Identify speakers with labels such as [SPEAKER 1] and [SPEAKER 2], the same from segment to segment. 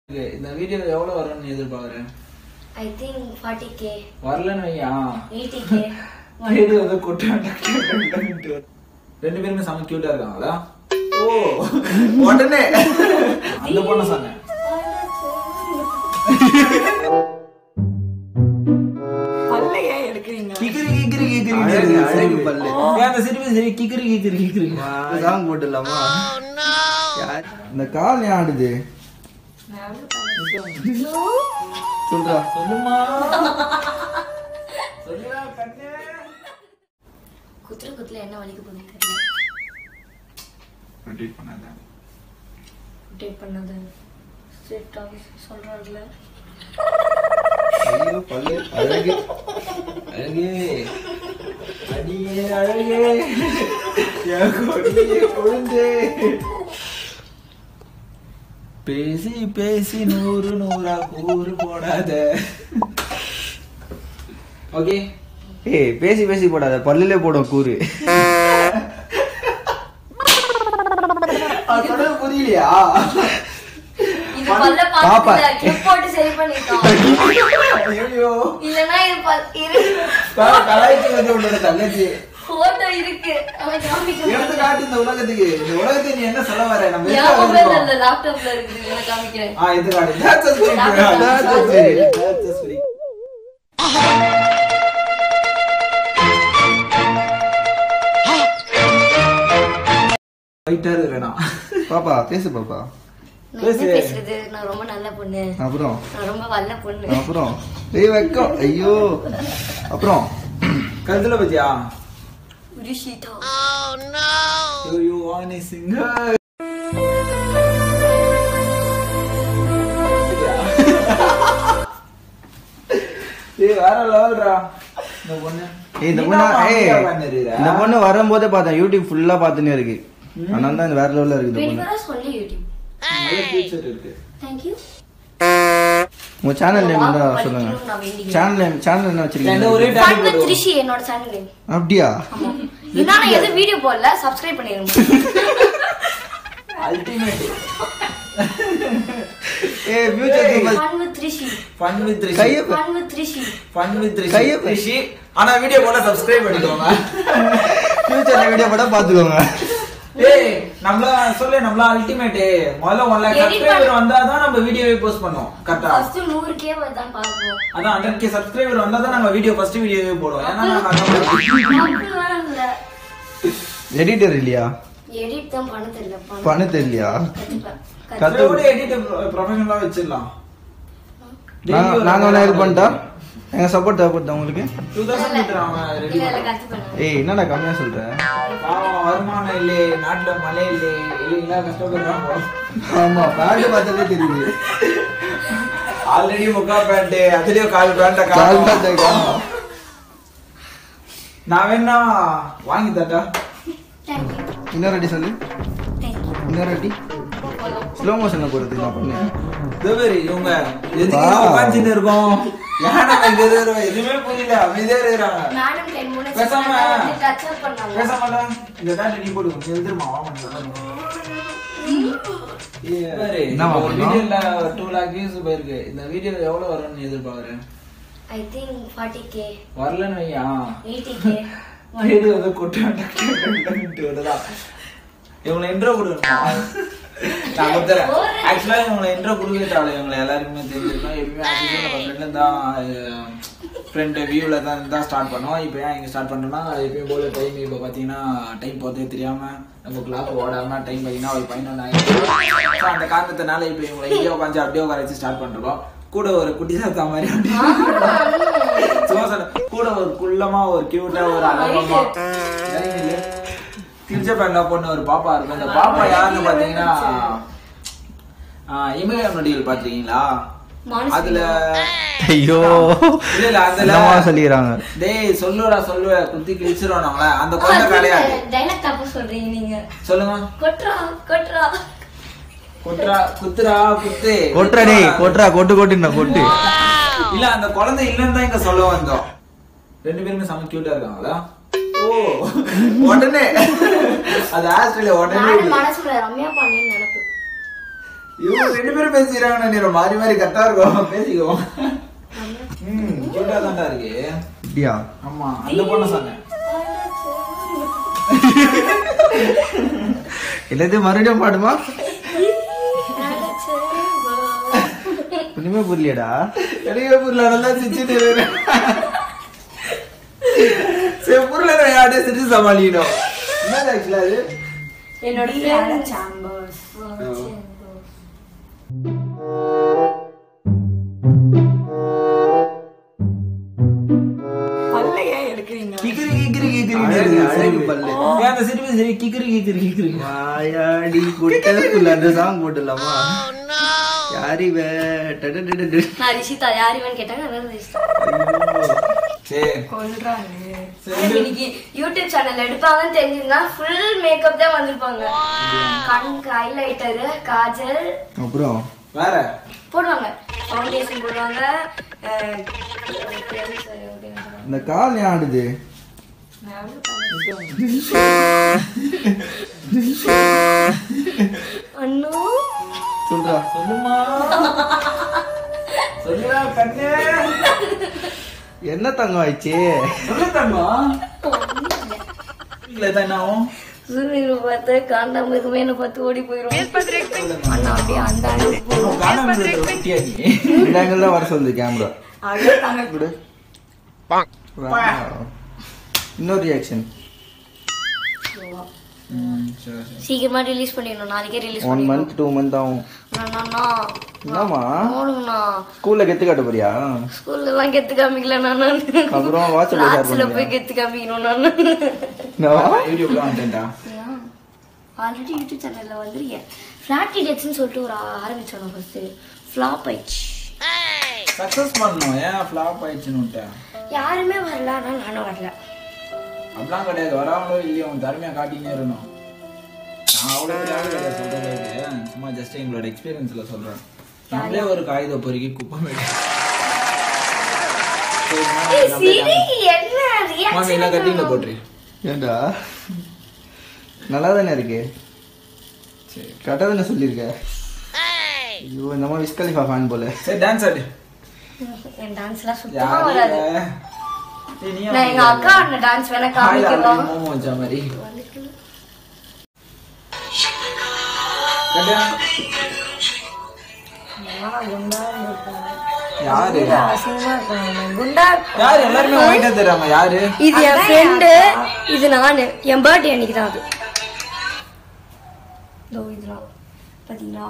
[SPEAKER 1] இந்த வீடியோ எவ்வளவு வரும்னு எதிர்பார்க்கறேன்?
[SPEAKER 2] I think 40k.
[SPEAKER 1] வரலன்னு வையா.
[SPEAKER 2] 80k.
[SPEAKER 1] வீடியோ வந்து கொட்டாண்டா. ரெண்டு பேருமே செம கியூட்டா இருக்காங்களா? ஓ உடனே அந்த பொண்ண சொன்னேன்.
[SPEAKER 2] பல்லையே எடுக்கறீங்க.
[SPEAKER 1] கிகிரி அழகு பல்ல. அந்த சிரிப்பு சரி கிகிரி.
[SPEAKER 3] சாங் போடலாமா? யார் இந்த கால் ஏன் ஆடுது? சொல்றா
[SPEAKER 1] சொல்லுமா. சொல்லுடா கண்ணே.
[SPEAKER 2] குத்துற என்ன வலிக்கு போகுது தெரியல.
[SPEAKER 1] ரொட்டேட் பண்ணாத. ஸ்ட்ரைட்டா சொல்றாருல.
[SPEAKER 3] ஐயோ பல்ல அழகு.
[SPEAKER 1] அடியே அழகே. யா கொடியே கொழுந்தே. பேசி பேசி நூறா கூறு போடாத. ஓகே
[SPEAKER 3] ஏய் பேசி போடாத பல்லுல போடும் கூறு.
[SPEAKER 1] அதோட புரியலையா?
[SPEAKER 2] இது பல்ல பாத்துல கிளிப் போட்டு சரி பண்ணிட்டோம்.
[SPEAKER 1] ஐயோ
[SPEAKER 2] இல்லனா இது
[SPEAKER 1] கலாய்ச்சி வந்து உன்னோட தங்கச்சி
[SPEAKER 2] போட்டோ இருக்கு. அவன் காமிக்க
[SPEAKER 1] எடுத்து காட்டு இந்த உலகத்துக்கு. இந்த உலகத்தை நீ என்ன சொல்ல வர? நம்ம
[SPEAKER 2] என் மொபைல்ல லேப்டாப்ல இருக்கு. நான் காமிக்கிறேன்.
[SPEAKER 1] எடுத்து காட்டு. That's a sweet. ரைட்டா வேணாம்.
[SPEAKER 3] பாப்பா பேசு பாப்பா.
[SPEAKER 2] பேசுறது நான் ரொம்ப நல்ல பொண்ணு.
[SPEAKER 3] அப்புறம்
[SPEAKER 2] நான் ரொம்ப நல்ல பொண்ணு.
[SPEAKER 3] அப்புறம் டேய் வெக்கம். ஐயோ அப்புறம்
[SPEAKER 1] கழுத்துல பத்தியா?
[SPEAKER 2] உரிஷிதா.
[SPEAKER 4] Oh no.
[SPEAKER 1] You want a singer? ஏய் வேற லெவல்ரா இந்த பொண்ணு.
[SPEAKER 3] இந்த பொண்ணு வரும்போதே பார்த்தேன் யூடியூப் ஃபுல்லா பார்த்துனே இருக்கு. அதனால தான் வேற லெவல்ல இருக்கு இந்த பொண்ணு.
[SPEAKER 2] பேர் சொல்லி யூடியூப்.
[SPEAKER 1] நல்ல ஃபியூச்சர் இருக்கு.
[SPEAKER 2] Thank you.
[SPEAKER 3] உங்க சேனல் நேம் என்ன சொல்லுங்க? சேனல் என்ன வச்சிருக்கீங்க?
[SPEAKER 1] ஒரே
[SPEAKER 2] Fun with Rishi என்னோட சேனல் நேம்.
[SPEAKER 3] அப்படியா?
[SPEAKER 2] இன்னும் நான் எது வீடியோ போடல. சப்ஸ்கிரைப் பண்ணிருங்க.
[SPEAKER 1] அல்டிமேட்.
[SPEAKER 3] ஏய் future
[SPEAKER 2] Fun with Rishi.
[SPEAKER 1] Fun with Rishi.
[SPEAKER 2] Fun with Rishi.
[SPEAKER 1] Fun with Rishi. ஆனா வீடியோ போட சப்ஸ்கிரைப் பண்ணிக்கோங்க.
[SPEAKER 3] ஃபியூச்சர்ல வீடியோ போட பாத்துக்கோங்க.
[SPEAKER 1] ஏய் நம்மள அல்டிமேட். முதல்ல 1 lakh சப்ஸ்கிரைபர் வந்தாதான் நம்ம வீடியோவே போஸ்ட் பண்ணுவோம். கரெக்ட்டா?
[SPEAKER 2] ஃபர்ஸ்ட் 100k வந்தான் பாப்போம்.
[SPEAKER 1] அதான் 100k சப்ஸ்கிரைபர் வந்தாதான் நம்ம வீடியோ ஃபர்ஸ்ட் வீடியோவே போடுவோம். ஏன்னா நான்
[SPEAKER 2] அப்படி
[SPEAKER 3] எடிட்டர் இல்லையா?
[SPEAKER 2] எடிட் தான்
[SPEAKER 3] பண்ண தெரியலையா?
[SPEAKER 1] கத்தோட எடிட் ப்ரொஃபஷனலா வெச்சிரலாம்.
[SPEAKER 3] நாங்க என்ன ஹெல்ப் பண்ணிட்டா? எங்க சப்போர்ட் தேவைப்படுதா உங்களுக்கு?
[SPEAKER 1] 2000 மீட்டர் ரெடி
[SPEAKER 3] பண்ணு. ஏய் என்னடா கம்மியா சொல்ற?
[SPEAKER 1] வருமானம் இல்ல, நாட்டுல மழை இல்ல, இல்லைங்களா கஷ்டப்படுறாங்க.
[SPEAKER 3] ஆமா பேண்ட் பார்த்தாலே தெரியுது.
[SPEAKER 1] ஆல்ரெடி முக்கா பேண்ட், அதுலயே கால் பேண்ட் நான் வேணா வாங்கி தட்டா.
[SPEAKER 3] இன்னொரு அடி சொல்லு. இன்னொரு அடி ஸ்லோ மோஷன்ல போறது நான் பண்ணேன்.
[SPEAKER 1] தேவரி இவங்க எதுக்கு உட்கார்ந்துட்டு இருக்கோம்? யாரா எதுவுமே புரியல. அமைதியா இருக்காங்க.
[SPEAKER 2] மேடம் 10 மினிட்ஸ்
[SPEAKER 1] பேசாம
[SPEAKER 2] டச் அப் பண்ணாங்க.
[SPEAKER 1] பேசாமடா. இந்த பேண்ட் நீ போடு. நீ எதிரமா வா பண்ணு. தேவரி நம்ம வீடியோல 2 lakh views போயிருக்கு. இந்த வீடியோ எவ்வளவு வரும்னு எதிர்பார்க்கறேன்?
[SPEAKER 2] I think 40k.
[SPEAKER 1] வரலன்னு வையா.
[SPEAKER 2] 80k.
[SPEAKER 1] வீடியோ வந்து கொட்டாண்டா. இவங்களை இன்ட்ரோ கொடுக்கணுமா? நான் கொடுத்துறேன். ஆக்சுவலா இவங்களை இன்ட்ரோ கொடுக்கட்டால இவங்களை எல்லாருக்குமே தெரிஞ்சிருக்கோம். எப்பயுமே ஆக்சுவலா நம்ம ஃப்ரெண்ட்ல தான் ஃப்ரெண்ட் வியூல தான் ஸ்டார்ட் பண்ணோம். இப்போ ஏன் இங்கே ஸ்டார்ட் பண்ணுறோம்னா எப்பயும் போல டைம் இப்போ பார்த்தீங்கன்னா டைம் போகிறதே தெரியாமல் நம்ம கிளாக் ஓடாமல் டைம் பார்த்தீங்கன்னா ஒரு 11 ஆகிடுச்சு. அந்த காரணத்தினால இப்போ இவங்களை இங்கே உட்காந்து அப்படியே உட்கார வச்சு ஸ்டார்ட் பண்ணுறோம். கூட ஒரு குட்டி சாத்தா மாதிரி கூட ஒரு குள்ளமா ஒரு கியூட்டா ஒரு அழகமா கிழிச்ச பேண்டா பொண்ணு ஒரு பாப்பா இருக்கு. அந்த பாப்பா யாருன்னு பாத்தீங்கன்னா இமயம் நொடிகள் பாத்தீங்களா? அதுல
[SPEAKER 3] ஐயோ
[SPEAKER 1] இல்ல அதுல
[SPEAKER 3] சொல்லிடுறாங்க.
[SPEAKER 1] டேய் சொல்லுவ குத்தி கிழிச்சிருவானுங்கள அந்த கொண்ட கிடையாது.
[SPEAKER 2] டைலாக் தப்பு சொல்றீங்க நீங்க.
[SPEAKER 1] சொல்லுங்க.
[SPEAKER 2] கொட்றா
[SPEAKER 1] குத்துறா குத்து
[SPEAKER 3] கொட்றா டேய் கொட்டுன்னா கொட்டு.
[SPEAKER 1] இல்ல அந்த குழந்தை இல்லன்னு தான் இங்க சொல்ல வந்தோம். ரெண்டு பேருமே செம கியூட்டா இருக்காங்களா? ஓ உடனே அது ஆஸ்திரேலியா உடனே
[SPEAKER 2] மனசுல ரம்யா பாண்டியன் நினைப்பு.
[SPEAKER 1] இவங்க 2 பேரும் பேசிக்கிறாங்க நீ மாறி மாறி கரெக்டா இருக்கும் பேசிக்கோ கியூட்டா தான்டா இருக்கு
[SPEAKER 3] அப்படியா
[SPEAKER 1] ஆமா அந்த பொண்ணு சொன்னேன்
[SPEAKER 3] எல்லாத்தையும் மறுபடியும் பாடுமா ஒண்ணுமே புரியலடா
[SPEAKER 1] எனக்கே புரியல நல்லா சிரிச்சுட்டு சரி புரியல யார்டே சிரிச்சு சமாளிக்கணும் என்ன ஆக்சுவலா அது
[SPEAKER 2] என்னோட சாம்பர்ஸ்
[SPEAKER 3] அந்த சாங் போட்டுலாமா யாரிவ
[SPEAKER 2] ரிஷிதா யாரிவன் கேட்டாங்க யூடியூப் சேனல் எடுப்பாங்கன்னு தெரிஞ்சிருந்தா ஃபுல் மேக்கப் தான் வந்திருப்பாங்க கண்ணுக்கு ஹைலைட்டர் காஜல்
[SPEAKER 3] அப்புறம்
[SPEAKER 1] வேற
[SPEAKER 2] போடுவாங்க ஃபவுண்டேஷன் போடுவாங்க
[SPEAKER 3] இந்த கால் ஏன் ஆடுது
[SPEAKER 2] அண்ணா
[SPEAKER 3] சொல்றா
[SPEAKER 1] சொல்லுமா சொல்லுடா கண்ணே
[SPEAKER 3] என்ன தங்கம் ஆயிடுச்சு
[SPEAKER 1] சொல்லு தங்கம் இல்ல தானாவும்
[SPEAKER 2] சுனில் பார்த்து காண்டாம இருக்குமே என்ன பார்த்து ஓடி போயிடும் அண்ணா அப்படியே அந்த
[SPEAKER 3] இடங்கள்ல வர சொல்லுது கேமரா இன்னொரு ரியாக்ஷன்
[SPEAKER 2] சீக்கிரமா ரிலீஸ் பண்ணிடணும் நாளைக்கே ரிலீஸ்
[SPEAKER 3] 1 month 2 month ஆகும் என்னமா ஸ்கூல்ல கெத்து காட்ட போறியா
[SPEAKER 2] ஸ்கூல்ல எல்லாம் கெத்து காமிக்கல நான்
[SPEAKER 3] அப்புறம் வாட்ஸ்அப்ல
[SPEAKER 2] போய் கெத்து காமிக்கணும் நான்
[SPEAKER 1] வீடியோ கான்டென்ட்டா
[SPEAKER 2] ஆல்ரெடி யூடியூப் சேனல்ல வந்துருக்கேன் ஃபிளாட் இடியட்ஸ்னு சொல்லிட்டு ஒரு ஆரம்பிச்சோம் ஃபர்ஸ்ட் ஃப்ளாப் ஆயிடுச்சு
[SPEAKER 1] சக்சஸ் பண்ணனும் ஏன் ஃப்ளாப் ஆயிடுச்சுன்னு விட்டேன்
[SPEAKER 2] யாருமே வரல ஆனா நானும் வரல
[SPEAKER 1] அப்படிலாம் கிடையாது வராமலோ இல்லையோ உன் திறமையா காட்டினே இருக்கணும் நான் அவ்வளோ கிடையாது சொல்றேன் சும்மா ஜஸ்ட் எங்களோட எக்ஸ்பீரியன்ஸ்ல சொல்றேன் நம்மளே ஒரு காகித பொறுக்கி குப்பை என்ன கட்டிங்க போட்டு
[SPEAKER 3] ஏண்டா நல்லா தானே இருக்கு கரெக்டா தானே சொல்லியிருக்க ஐயோ நம்ம விஷ் கலிஃபா ஃபேன் போல
[SPEAKER 1] சரி டான்ஸ் ஆடு
[SPEAKER 2] என் டான்ஸ்லாம் சுத்தமா வராது நான் எங்க அக்கா அந்த டான்ஸ் வேணா காமிக்கவா
[SPEAKER 1] மோமோ வச்ச மாதிரி யாரு
[SPEAKER 2] குண்டா
[SPEAKER 1] யாரு எல்லாரும் ஒயிட்டா தெரியாம யாரு
[SPEAKER 2] இது என் ஃப்ரெண்ட் இது நானு என் பர்த்டே அன்னைக்கு தான் அது தோ இதுலாம் பாத்தீங்களா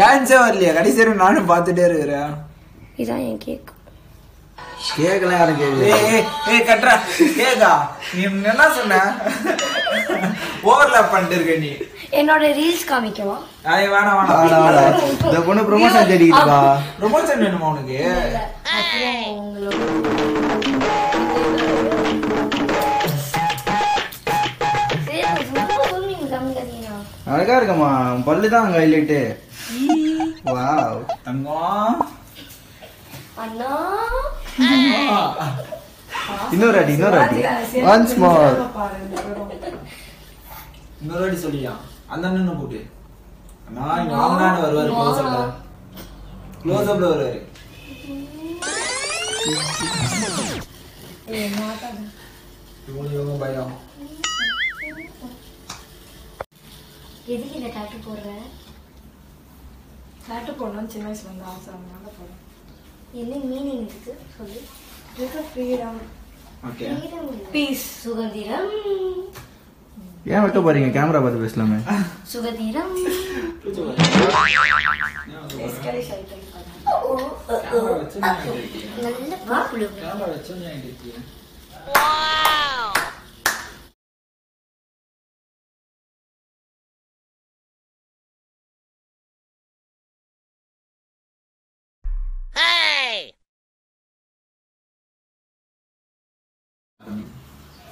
[SPEAKER 1] டான்ஸே வரலையா கடைசி வரை நானும் பார்த்துட்டே இருக்கிறேன்
[SPEAKER 2] இதான் என் கேக்
[SPEAKER 3] கேக்கலாம் யாரும் கேட்கல
[SPEAKER 1] ஏய் கட்றா கேக்கா நீ என்ன சொன்ன ஓவர்லாப் பண்ணிட்டு இருக்க நீ
[SPEAKER 2] என்னோட ரீல்ஸ் காமிக்கவா
[SPEAKER 1] வேணாம்
[SPEAKER 3] வாடா இந்த பொண்ணு ப்ரொமோஷன் தேடிக்கிட்டு இருக்கா
[SPEAKER 1] ப்ரொமோஷன் வேணுமா உனக்கு
[SPEAKER 2] அப்புறம் உங்களோட
[SPEAKER 3] அழகா இருக்கம்மா பல்லுதான் அங்க ஹைலைட்டு வாவ்
[SPEAKER 1] தங்கம்
[SPEAKER 2] அண்ணா
[SPEAKER 3] இன்னொரு அடி ஒன்ஸ் மோர்
[SPEAKER 1] இன்னொரு அடி சொல்லியா அந்த அண்ணன் போட்டு அண்ணா இங்க வாங்கடான்னு வருவாரு க்ளோஸ் அப்ல வருவாரு இவங்க பயம்
[SPEAKER 2] எதுக்கு இந்த டாட்டூ போடுற
[SPEAKER 4] டாட்டூ போடணும்னு சின்ன வயசுல இருந்து ஆசை அதனால போடுறேன்
[SPEAKER 2] என்ன மீனிங் இருக்கு சொல்லு
[SPEAKER 4] ஃப்ரீடம்
[SPEAKER 1] ஓகே
[SPEAKER 4] பீஸ்
[SPEAKER 2] சுகந்திரம்
[SPEAKER 3] ஏன் வெட்ட போறீங்க கேமரா பார்த்து பேசலாமே
[SPEAKER 2] சுகந்திரம் நல்ல பாப்புல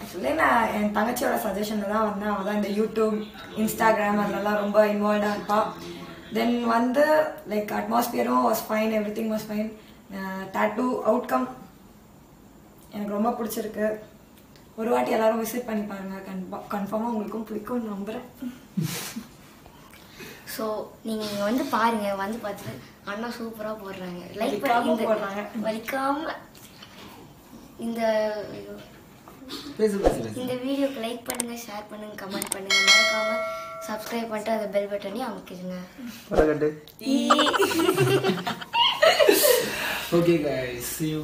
[SPEAKER 4] ஆக்சுவலி நான் என் தங்கச்சியோட சஜஷனில் தான் வந்தேன். அவள் தான் இந்த யூடியூப் இன்ஸ்டாகிராம் அதிலலாம் ரொம்ப இன்வால்வ்டாக இருப்பாள். தென் வந்து லைக் அட்மாஸ்பியரும் was fine, everything was fine. Tattoo outcome எனக்கு ரொம்ப பிடிச்சிருக்கு. ஒரு வாட்டி எல்லாரும் விசிட் பண்ணி பாருங்க. கன்ஃபார்மாக உங்களுக்கும் பிடிக்கும்னு நம்புகிறேன்.
[SPEAKER 2] ஸோ நீங்கள் இங்கே வந்து பாருங்க, வந்து பார்த்துட்டு அண்ணா சூப்பராக போடுறாங்க. லைக்
[SPEAKER 4] போடுறாங்க
[SPEAKER 2] வலிக்காம இந்த இந்த வீடியோக்கு லைக் பண்ணுங்க, ஷேர் பண்ணுங்க, கமெண்ட் பண்ணுங்க, மறக்காம சப்ஸ்கிரைப் பண்ணிட்டு அந்த பெல் பட்டனையும் அமுக்கிடுங்க.
[SPEAKER 1] Okay guys, see you.